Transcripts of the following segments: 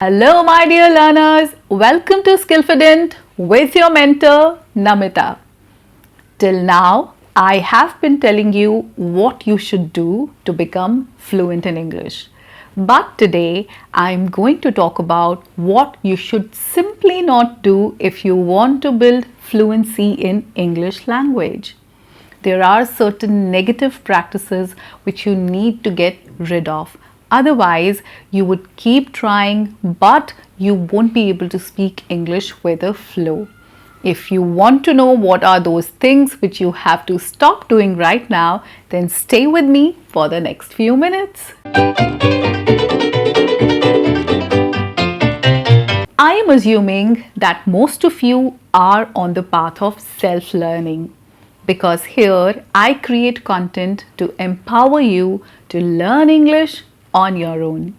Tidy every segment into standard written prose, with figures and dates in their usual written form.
Hello, my dear learners. Welcome to Skillfident with your mentor, Namita. Till now, I have been telling you what you should do to become fluent in English. But today, I'm going to talk about what you should simply not do if you want to build fluency in English language. There are certain negative practices which you need to get rid of. Otherwise, you would keep trying, but you won't be able to speak English with a flow. If you want to know what are those things which you have to stop doing right now, then stay with me for the next few minutes. I am assuming that most of you are on the path of self-learning, because here I create content to empower you to learn English on your own.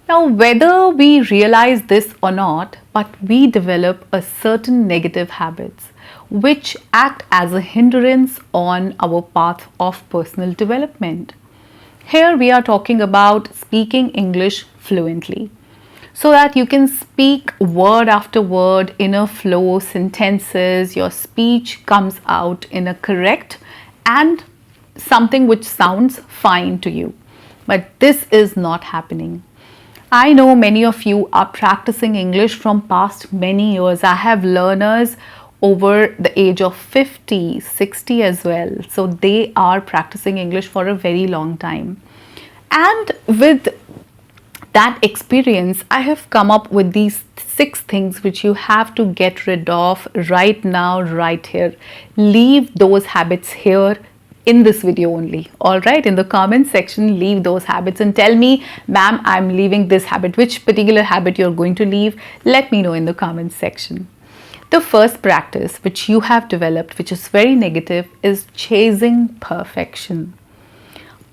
Now, whether we realize this or not, but we develop a certain negative habits which act as a hindrance on our path of personal development. Here we are talking about speaking English fluently, so that you can speak word after word in a flow, sentences, your speech comes out in a correct and something which sounds fine to you. But this is not happening. I know many of you are practicing English from past many years. I have learners over the age of 50, 60 as well. So they are practicing English for a very long time. And with that experience, I have come up with these 6 things which you have to get rid of right now, right here. Leave those habits here in this video only. All right, in the comment section, leave those habits and tell me, ma'am, I'm leaving this habit. Which particular habit you're going to leave? Let me know in the comment section. The first practice which you have developed, which is very negative, is chasing perfection.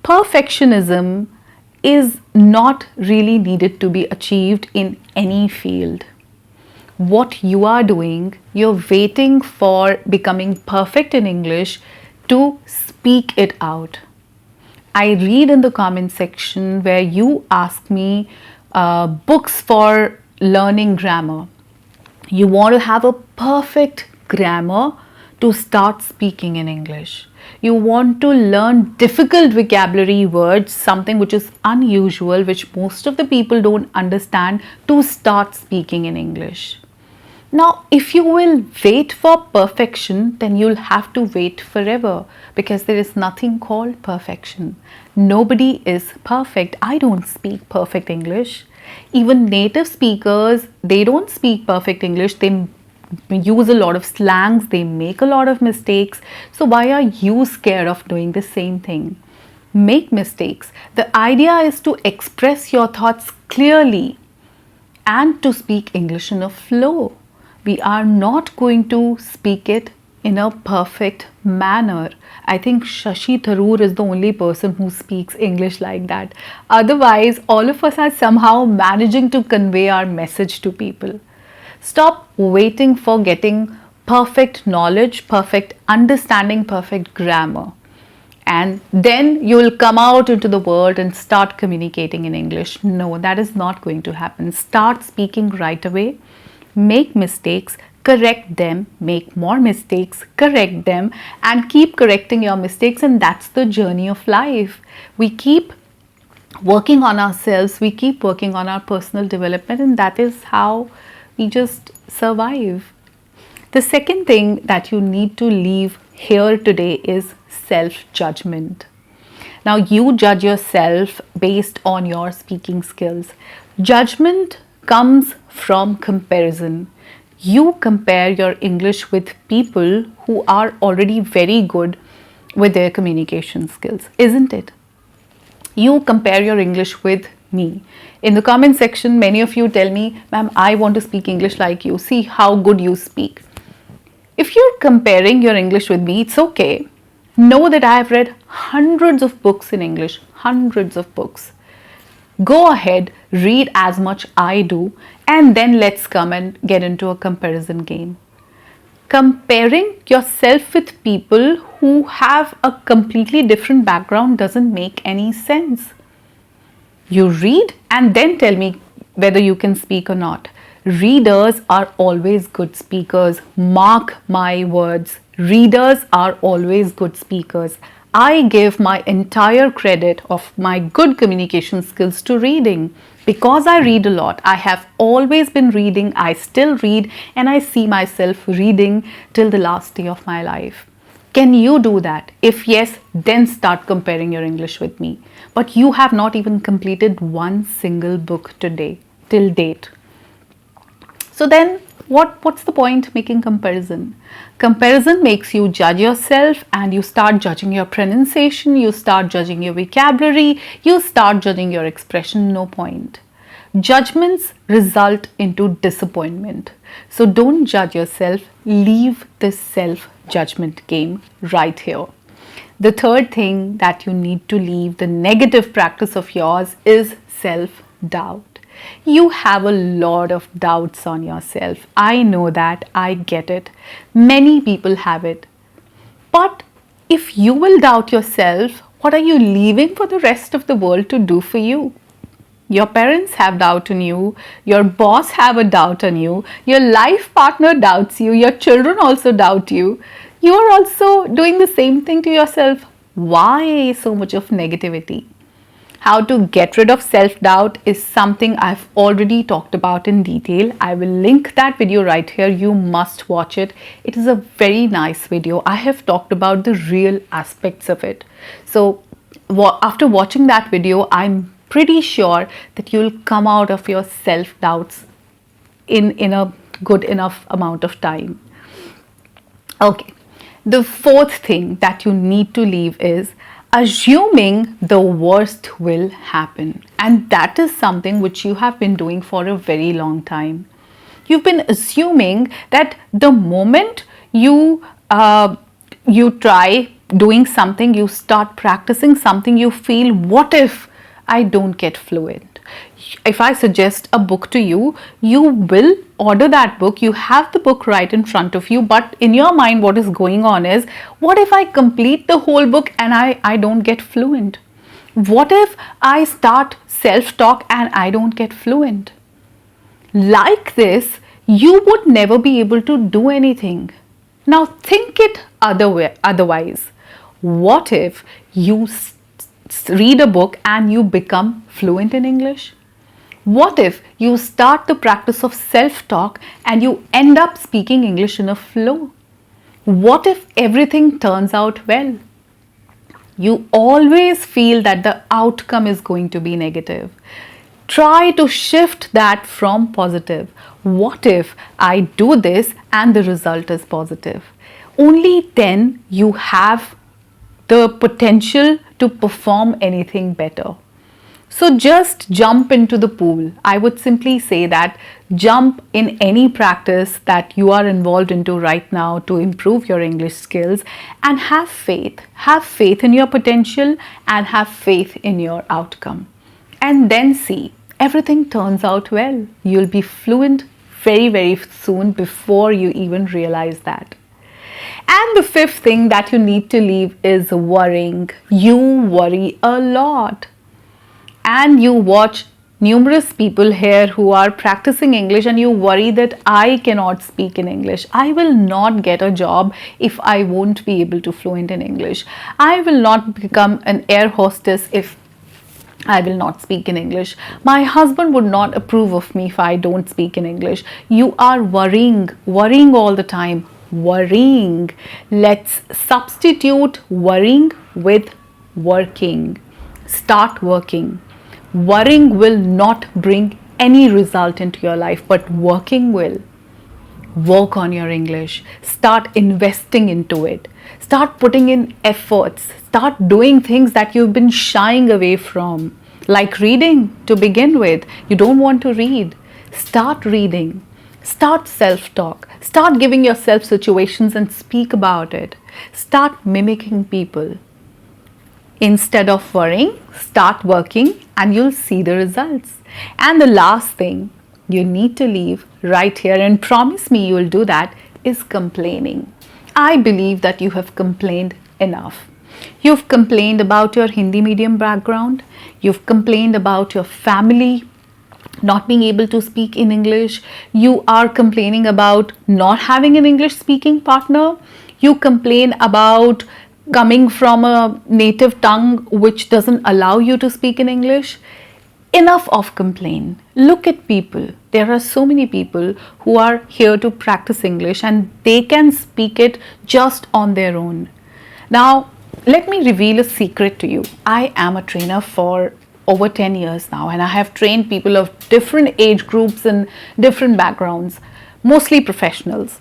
Perfectionism is not really needed to be achieved in any field. What you are doing, you're waiting for becoming perfect in English to speak it out. I read in the comment section where you ask me books for learning grammar. You want to have a perfect grammar to start speaking in English. You want to learn difficult vocabulary words, something which is unusual, which most of the people don't understand, to start speaking in English. Now, if you will wait for perfection, then you'll have to wait forever, because there is nothing called perfection. Nobody is perfect. I don't speak perfect English. Even native speakers, they don't speak perfect English. They use a lot of slangs. They make a lot of mistakes. So why are you scared of doing the same thing? Make mistakes. The idea is to express your thoughts clearly and to speak English in a flow. We are not going to speak it in a perfect manner. I think Shashi Tharoor is the only person who speaks English like that. Otherwise, all of us are somehow managing to convey our message to people. Stop waiting for getting perfect knowledge, perfect understanding, perfect grammar. And then you will come out into the world and start communicating in English. No, that is not going to happen. Start speaking right away. Make mistakes, correct them, make more mistakes, correct them, and keep correcting your mistakes. And that's the journey of life. We keep working on ourselves, we keep working on our personal development, and that is how we just survive. The second thing that you need to leave here today is self-judgment. Now, you judge yourself based on your speaking skills. Judgment comes from comparison. You compare your English with people who are already very good with their communication skills, isn't it? You compare your English with me. In the comment section, many of you tell me, ma'am, I want to speak English like you. See how good you speak. If you're comparing your English with me, it's okay. Know that I have read hundreds of books in English, hundreds of books. Go ahead, read as much I do, and then let's come and get into a comparison game. Comparing yourself with people who have a completely different background doesn't make any sense. You read and then tell me whether you can speak or not. Readers are always good speakers. Mark my words. Readers are always good speakers. I give my entire credit of my good communication skills to reading. Because I read a lot, I have always been reading, I still read, and I see myself reading till the last day of my life. Can you do that? If yes, then start comparing your English with me. But you have not even completed one single book today, till date. So then what's the point making comparison? Comparison makes you judge yourself, and you start judging your pronunciation, you start judging your vocabulary, you start judging your expression. No point. Judgments result into disappointment. So don't judge yourself. Leave this self-judgment game right here. The third thing that you need to leave, the negative practice of yours, is self-doubt. You have a lot of doubts on yourself. I know that. I get it. Many people have it. But if you will doubt yourself, what are you leaving for the rest of the world to do for you? Your parents have doubt on you. Your boss have a doubt on you. Your life partner doubts you. Your children also doubt you. You are also doing the same thing to yourself. Why so much of negativity? How to get rid of self-doubt is something I've already talked about in detail. I will link that video right here. You must watch it. It is a very nice video. I have talked about the real aspects of it. So after watching that video, I'm pretty sure that you'll come out of your self-doubts in a good enough amount of time. Okay. The fourth thing that you need to leave is assuming the worst will happen. And that is something which you have been doing for a very long time. You've been assuming that the moment you try doing something, you start practicing something, you feel, what if I don't get fluent? If I suggest a book to you, you will order that book. You have the book right in front of you, but in your mind what is going on is, what if I complete the whole book and I don't get fluent? What if I start self-talk and I don't get fluent? Like this, you would never be able to do anything. Now think it otherwise. What if you read a book and you become fluent in English? What if you start the practice of self-talk and you end up speaking English in a flow? What if everything turns out well? You always feel that the outcome is going to be negative. Try to shift that from positive. What if I do this and the result is positive? Only then you have the potential to perform anything better. So just jump into the pool. I would simply say that jump in any practice that you are involved into right now to improve your English skills, and have faith. Have faith in your potential and have faith in your outcome. And then see, everything turns out well. You'll be fluent very, very soon before you even realize that. And the fifth thing that you need to leave is worrying. You worry a lot. And you watch numerous people here who are practicing English and you worry that I cannot speak in English. I will not get a job if I won't be able to fluent in English. I will not become an air hostess if I will not speak in English. My husband would not approve of me if I don't speak in English. You are worrying all the time. Worrying. Let's substitute worrying with working. Start working. Worrying will not bring any result into your life, but working will. Work on your English. Start investing into it. Start putting in efforts. Start doing things that you've been shying away from, like reading to begin with. You don't want to read. Start reading. Start self-talk. Start giving yourself situations and speak about it. Start mimicking people. Instead of worrying, start working and you'll see the results. And the last thing you need to leave right here, and promise me you will do that, is complaining. I believe that you have complained enough. You've complained about your Hindi medium background. You've complained about your family not being able to speak in English, you are complaining about not having an English speaking partner, you complain about coming from a native tongue which doesn't allow you to speak in English. Enough of complaint. Look at people. There are so many people who are here to practice English and they can speak it just on their own. Now, let me reveal a secret to you. I am a trainer for over 10 years now, and I have trained people of different age groups and different backgrounds, mostly professionals.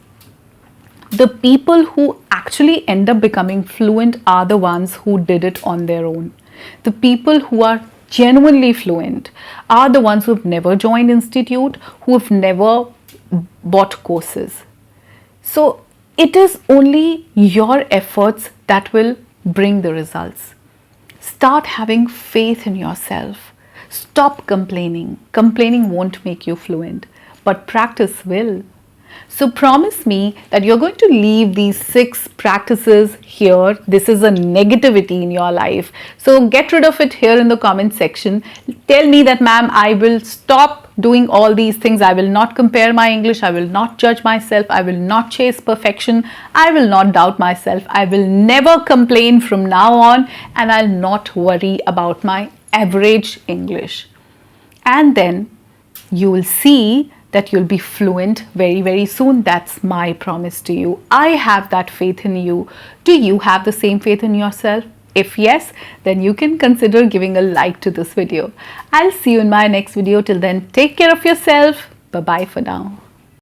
The people who actually end up becoming fluent are the ones who did it on their own. The people who are genuinely fluent are the ones who have never joined institute, who have never bought courses. So it is only your efforts that will bring the results. Start having faith in yourself. Stop complaining. Complaining won't make you fluent, but practice will. So promise me that you're going to leave these 6 practices here. This is a negativity in your life. So get rid of it here in the comment section. Tell me that, ma'am, I will stop doing all these things. I will not compare my English. I will not judge myself. I will not chase perfection. I will not doubt myself. I will never complain from now on, and I'll not worry about my average English. And then you will see that you'll be fluent very, very soon. That's my promise to you. I have that faith in you. Do you have the same faith in yourself? If yes, then you can consider giving a like to this video. I'll see you in my next video. Till then, take care of yourself. Bye-bye for now.